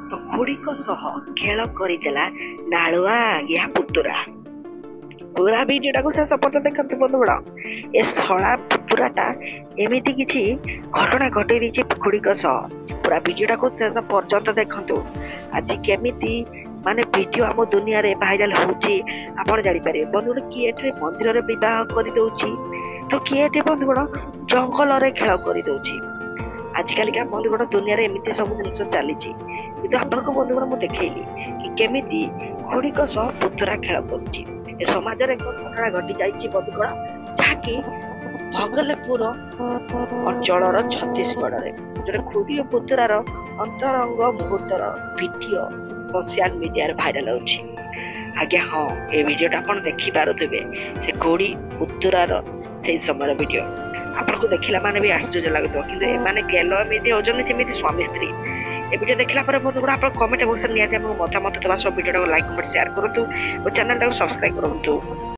ତ ଖୁଡ଼ିଙ୍କ ସହ ଖେଳ କରିଦେଲା ନାଳୁଆ ଆଜ୍ଞା ପୁତୁରା। ପୁରା ଭିଡିଓଟାକୁ ଶେଷ ପର୍ଯ୍ୟନ୍ତ ଦେଖନ୍ତୁ ବନ୍ଧୁଗଣ। ଏ ଶଳା ପୁତୁରାଟା ଏମିତି କିଛି ଘଟଣା ଘଟେଇ ଦେଇଛି ଖୁଡ଼ିଙ୍କ ସହ। ପୁରା ଭିଡିଓଟାକୁ ଶେଷ ପର୍ଯ୍ୟନ୍ତ ଦେଖନ୍ତୁ। ଆଜି କେମିତି ମାନେ ଭିଡିଓ ଆମ ଦୁନିଆରେ ଭାଇରାଲ ହଉଛି ଆପଣ ଜାଣିପାରିବେ। ବନ୍ଧୁଗଣ କିଏ ଏଠି ମନ୍ଦିରରେ ବିବାହ କରିଦଉଛି, ତ କିଏ ଏଠି ବନ୍ଧୁଗଣ ଜଙ୍ଗଲରେ ଖେଳ କରିଦଉଛି। ଆଜିକାଲିକା ବନ୍ଧୁଗଣ ଦୁନିଆରେ ଏମିତି ସବୁ ଜିନିଷ ଚାଲିଛି। କିନ୍ତୁ ଆପଣଙ୍କୁ ବନ୍ଧୁଗଣ ମୁଁ ଦେଖେଇଲି କି କେମିତି ଖୁଡ଼ିଙ୍କ ସହ ପୁତୁରା ଖେଳ କରୁଛି। ଏ ସମାଜରେ ଏକ ଘଟଣା ଘଟି ଯାଇଛି ବନ୍ଧୁଗଣ, ଯାହାକି ଭଗଲପୁର ଅଞ୍ଚଳର ଛତିଶଗଡ଼ରେ ଗୋଟେ ଖୁଡ଼ି ଓ ପୁତୁରାର ଅନ୍ତରଙ୍ଗ ମୁହୂର୍ତ୍ତର ଭିଡିଓ ସୋସିଆଲ ମିଡିଆରେ ଭାଇରାଲ ହେଉଛି। ଆଜ୍ଞା ହଁ, ଏ ଭିଡିଓଟା ଆପଣ ଦେଖିପାରୁଥିବେ। ସେ ଖୁଡ଼ି ପୁତୁରାର ସେଇ ସମୟର ଭିଡିଓ ଆପଣଙ୍କୁ ଦେଖିଲା ମାନେ ବି ଆଶ୍ଚର୍ଯ୍ୟ ଲାଗୁଥିବ। କିନ୍ତୁ ଏମାନେ ଗେଲ ଏମିତି ହଉଛନ୍ତି ଯେମିତି ସ୍ୱାମୀ ସ୍ତ୍ରୀ। ଏ ଭିଡିଓ ଦେଖିଲା ପରେ ବନ୍ଧୁଗଣ ଆପଣ କମେଣ୍ଟ ବକ୍ସରେ ନିହାତି ଆମକୁ ମତାମତ ଦେବା ସହ ଭିଡିଓଟାକୁ ଲାଇକ୍ କମେଣ୍ଟ ସେୟାର କରନ୍ତୁ ଓ ଚ୍ୟାନେଲଟାକୁ ସବସ୍କ୍ରାଇବ କରନ୍ତୁ।